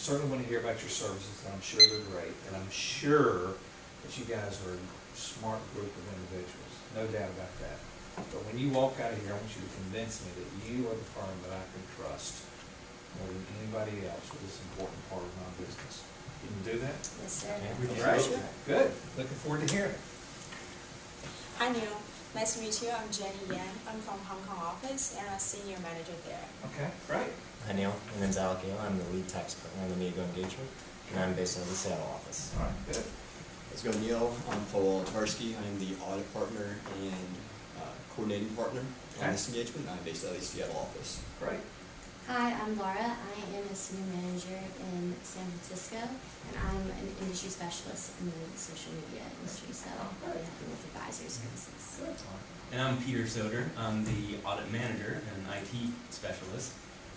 certainly want to hear about your services, and I'm sure they're great, and I'm sure that you guys are a smart group of individuals, no doubt about that. But when you walk out of here, I want you to convince me that you are the firm that I can trust more than anybody else with this important part of my business. You can do that? Yes, sir. All right. Sure. Good. Looking forward to hearing it. Hi, Neil. Nice to meet you. I'm Jenny Yan. I'm from Hong Kong office and a senior manager there. Okay, great. Hi Neil, my name's Alec Gale. I'm the lead tax partner on the Amigo engagement, and I'm based out of the Seattle office. All right, good. Let's go, Neil. I'm Paul Wolotarski. I'm the audit partner and coordinating partner on this engagement. I'm based out of the Seattle office. Great. Hi, I'm Laura. I am a senior manager in San Francisco, and I'm an industry specialist in the social media industry, so I'll be helping with advisory services. Good. And I'm Peter Soder. I'm the audit manager and IT specialist.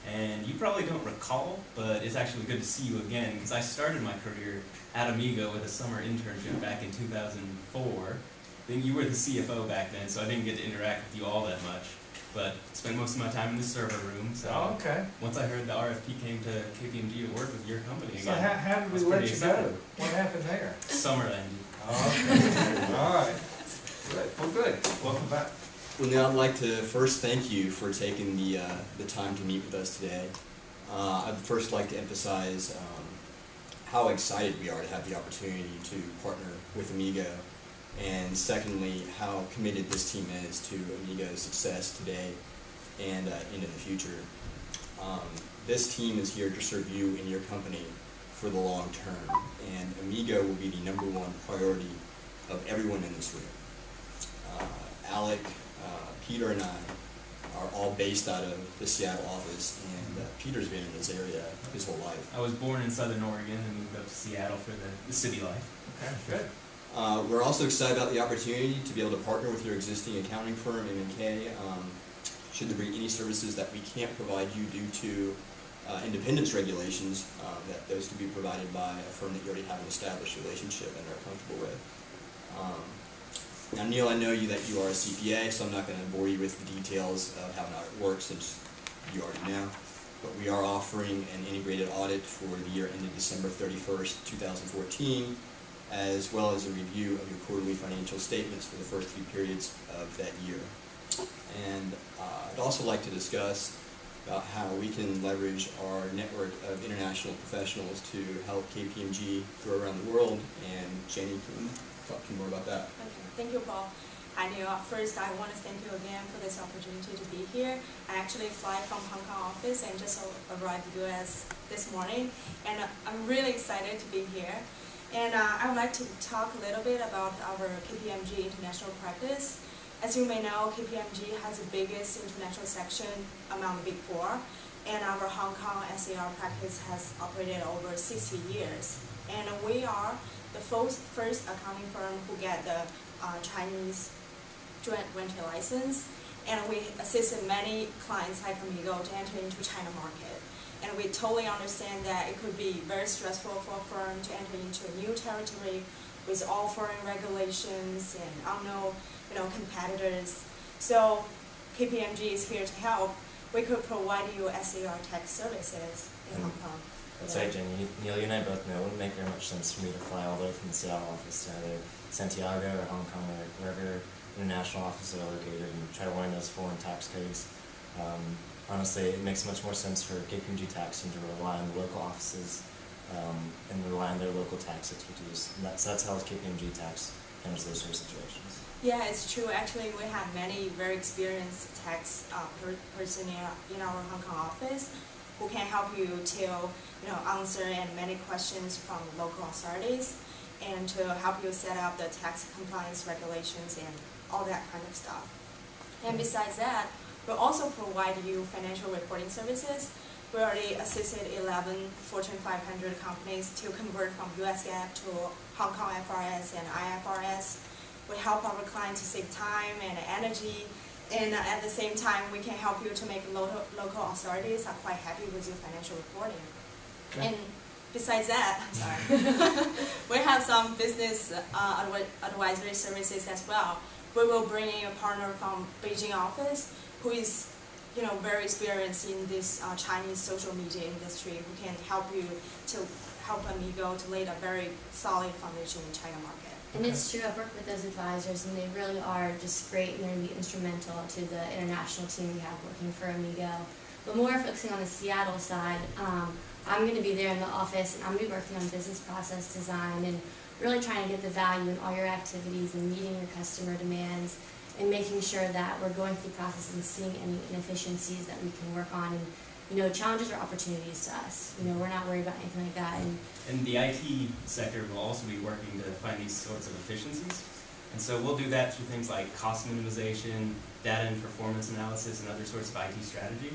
And you probably don't recall, but it's actually good to see you again because I started my career at Amigo with a summer internship back in 2004. Then you were the CFO back then, so I didn't get to interact with you all that much. But spent most of my time in the server room. So okay. Once I heard the RFP came to KPMG to work with your company again. So how did we let you go? What happened there? Summer ended. Okay. All right. Good. Well, good. Welcome back. Well, Neil, I'd like to first thank you for taking the time to meet with us today. I'd first like to emphasize how excited we are to have the opportunity to partner with Amigo, and secondly, how committed this team is to Amigo's success today and into the future. This team is here to serve you and your company for the long term, and Amigo will be the #1 priority of everyone in this room. Alec, Peter, and I are all based out of the Seattle office, and Peter's been in this area his whole life. I was born in Southern Oregon and moved up to Seattle for the city life. Okay, good. We're also excited about the opportunity to be able to partner with your existing accounting firm, M&K. Should there be any services that we can't provide you due to independence regulations, that those can be provided by a firm that you already have an established relationship and are comfortable with. Now, Neil, I know that you are a CPA, so I'm not going to bore you with the details of how an audit works since you already know. But we are offering an integrated audit for the year ended December 31st, 2014, as well as a review of your quarterly financial statements for the first 3 periods of that year. And I'd also like to discuss about how we can leverage our network of international professionals to help KPMG grow around the world, and Jenny can talk to you more about that. Okay. Thank you, Paul. I know first I want to thank you again for this opportunity to be here. I actually fly from Hong Kong office and just arrived in the US this morning, and I'm really excited to be here. And I would like to talk a little bit about our KPMG international practice. As you may know, KPMG has the biggest international section among the Big Four, and our Hong Kong SAR practice has operated over 60 years. And we are the first accounting firm who get the Chinese joint venture license, and we assisted many clients like Amigo to enter into China market. And we totally understand that it could be very stressful for a firm to enter into a new territory with all foreign regulations and unknown, competitors. So KPMG is here to help. We could provide you SAR tax services in Hong Kong. That's right, Jenny. Neil, you and I both know it wouldn't make very much sense for me to fly all the way from the Seattle office to either Santiago or Hong Kong or wherever international offices are located and try to learn those foreign tax codes. Honestly, it makes much more sense for KPMG tax team to rely on the local offices and rely on their local tax expertise. And that's how KPMG tax handles those sort of situations. Yeah, it's true. Actually, we have many very experienced tax person in our Hong Kong office who can help you to answer many questions from local authorities and to help you set up the tax compliance regulations and all that kind of stuff. And besides that, we'll also provide you financial reporting services. We already assisted 11 Fortune 500 companies to convert from US GAAP to Hong Kong FRS and IFRS. We help our clients to save time and energy, and at the same time, we can help you to make local authorities are quite happy with your financial reporting. Okay. And besides that, we have some business advisory services as well. We will bring in a partner from Beijing office who is very experienced in this Chinese social media industry who can help you to help Amigo to lay a very solid foundation in China market. And it's true, I've worked with those advisors, and they really are just great, and they're going to be instrumental to the international team we have working for Amigo. But more focusing on the Seattle side, I'm going to be there in the office, and I'm going to be working on business process design and really trying to get the value in all your activities and meeting your customer demands and making sure that we're going through the process and seeing any inefficiencies that we can work on. And challenges are opportunities to us. We're not worried about anything like that. And the IT sector will also be working to find these sorts of efficiencies. And so we'll do that through things like cost minimization, data and performance analysis, and other sorts of IT strategy.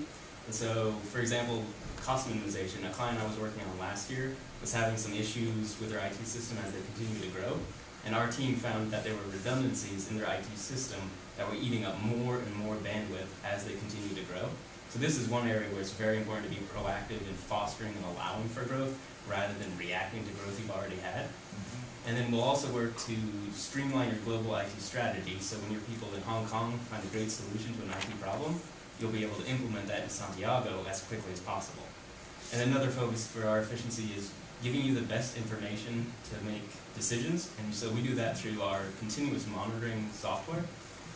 And so, for example, cost minimization, a client I was working on last year was having some issues with their IT system as they continue to grow. And our team found that there were redundancies in their IT system that were eating up more and more bandwidth as they continue to grow. So this is one area where it's very important to be proactive in fostering and allowing for growth rather than reacting to growth you've already had. And then we'll also work to streamline your global IT strategy, so when your people in Hong Kong find a great solution to an IT problem, you'll be able to implement that in Santiago as quickly as possible. And another focus for our efficiency is giving you the best information to make decisions, and so we do that through our continuous monitoring software.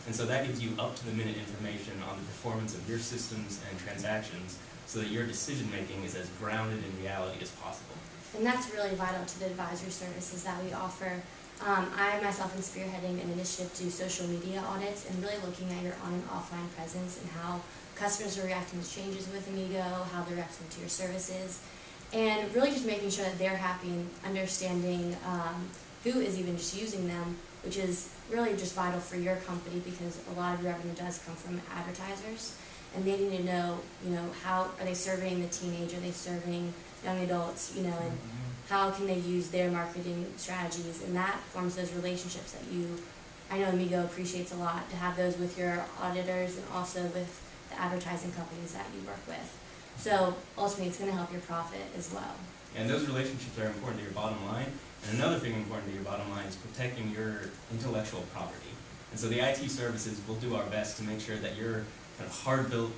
And so that gives you up-to-the-minute information on the performance of your systems and transactions so that your decision-making is as grounded in reality as possible. And that's really vital to the advisory services that we offer. I myself am spearheading an initiative to do social media audits and really looking at your on and offline presence and how customers are reacting to changes with Amigo, how they're reacting to your services, and really just making sure that they're happy and understanding who is even just using them, which is really just vital for your company because a lot of your revenue does come from advertisers, and they need to know, how are they serving the teenager, are they serving young adults, and how can they use their marketing strategies, and that forms those relationships that I know Amigo appreciates a lot, to have those with your auditors and also with the advertising companies that you work with. So ultimately it's going to help your profit as well. And those relationships are important to your bottom line. And another thing important to your bottom line is protecting your intellectual property. And so the IT services will do our best to make sure that your kind of hard-built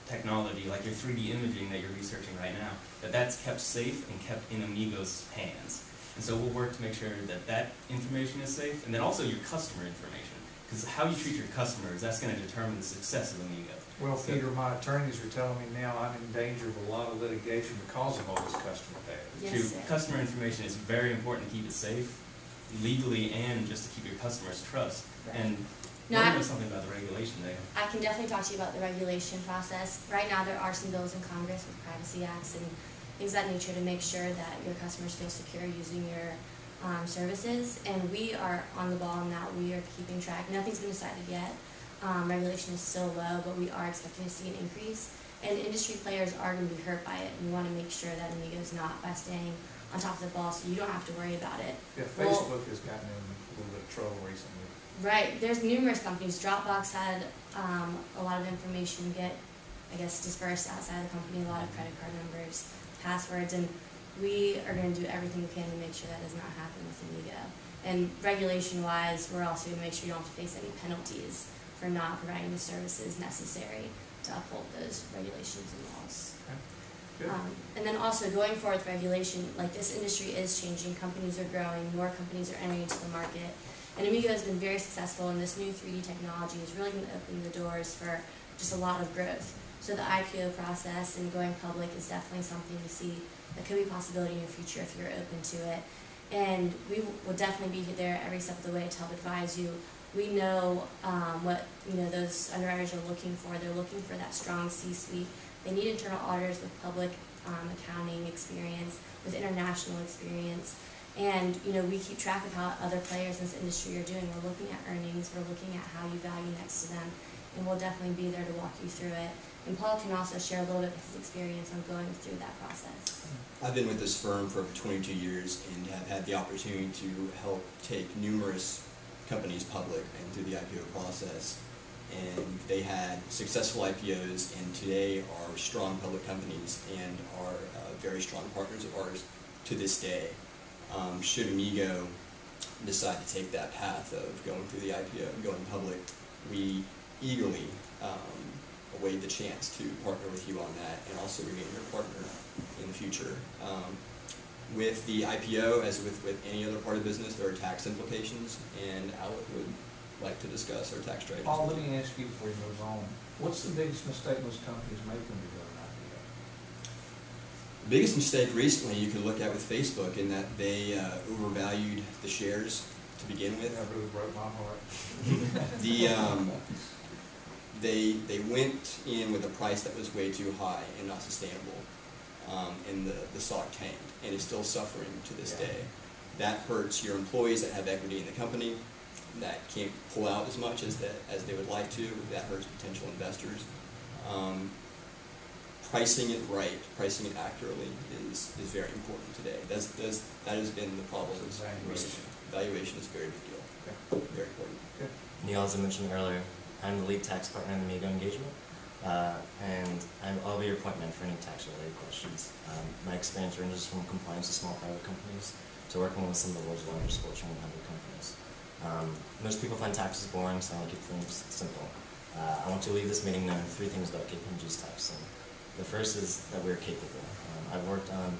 technology, like your 3D imaging that you're researching right now, that's kept safe and kept in Amigo's hands. And so we'll work to make sure that that information is safe, and then also your customer information. Because how you treat your customers, that's going to determine the success of Amigo. Well, Peter, my attorneys are telling me now I'm in danger of a lot of litigation because of all this customer data. Yes, sir. Customer information is very important to keep it safe, legally, and just to keep your customers' trust. Right. And No, what about something about the regulation there? I can definitely talk to you about the regulation process. Right now there are some bills in Congress with privacy acts and things of that nature to make sure that your customers feel secure using your services, and we are on the ball on that. We are keeping track. Nothing's been decided yet. Regulation is still low, but we are expecting to see an increase, and industry players are going to be hurt by it, and we want to make sure that Amigo's not, by staying on top of the ball so you don't have to worry about it. Yeah, Facebook has gotten in a little bit of trouble recently. Right, there's numerous companies. Dropbox had a lot of information get, dispersed outside the company, a lot of credit card numbers, passwords, and we are going to do everything we can to make sure that does not happen with Amigo. And regulation-wise, we're also going to make sure you don't have to face any penalties for not providing the services necessary to uphold those regulations and laws. Okay. Good. And then also going forward with regulation, like this industry is changing, companies are growing, more companies are entering into the market, and Amigo has been very successful, and this new 3D technology is really going to open the doors for just a lot of growth. So the IPO process and going public is definitely something we see that could be a possibility in your future if you're open to it. And we will definitely be there every step of the way to help advise you. We know what those underwriters are looking for. They're looking for that strong C-suite. They need internal auditors with public accounting experience, with international experience. And we keep track of how other players in this industry are doing. We're looking at earnings. We're looking at how you value next to them. And we'll definitely be there to walk you through it. And Paul can also share a little bit of his experience on going through that process. I've been with this firm for over 22 years and have had the opportunity to help take numerous companies public and through the IPO process. And they had successful IPOs and today are strong public companies and are very strong partners of ours to this day. Should Amigo decide to take that path of going through the IPO and going public, we eagerly away the chance to partner with you on that and also remain your partner in the future. With the IPO, as with any other part of business, there are tax implications, and Alec would like to discuss our tax strategies. Paul, let me ask you before you move on, what's the biggest mistake most companies make when they go an IPO? The biggest mistake recently you could look at with Facebook in that they overvalued the shares to begin with. That really broke my heart. They went in with a price that was way too high and not sustainable, and the stock tanked and is still suffering to this day. That hurts your employees that have equity in the company that can't pull out as much as they would like to. That hurts potential investors. Pricing it right, pricing it accurately is very important today. That has been the problem. Valuation is a very big deal. Okay. Very important. Good. Neil, as I mentioned earlier, I'm the lead tax partner in the Amigo engagement, and I'll be your point man for any tax-related questions. My experience ranges from compliance with small private companies to working with some of the world's largest Fortune 100 companies. Most people find taxes boring, so I want to keep things simple. I want to leave this meeting knowing 3 things about KPMG's tax team. The first is that we're capable. I've worked on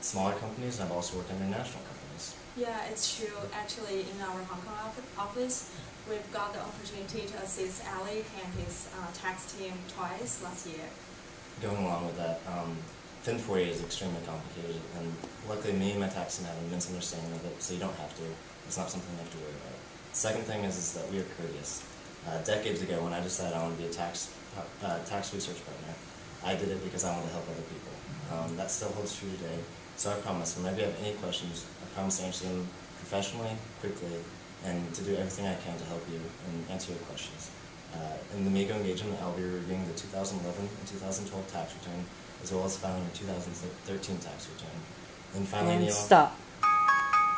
smaller companies, and I've also worked on international companies. Yeah, it's true. Actually, in our Hong Kong office, we've got the opportunity to assist Alec and his tax team twice last year. Going along with that, Team2Yale is extremely complicated, and luckily me and my tax team have an immense understanding of it, so you don't have to. It's not something you have to worry about. The second thing is that we are courteous. Decades ago, when I decided I wanted to be a tax research partner, I did it because I wanted to help other people. That still holds true today. So I promise, whenever you have any questions, I promise to answer them professionally, quickly, and to do everything I can to help you and answer your questions. In the Amigo engagement, I'll be reviewing the 2011 and 2012 tax return, as well as filing your 2013 tax return. And finally, Neil, Stop.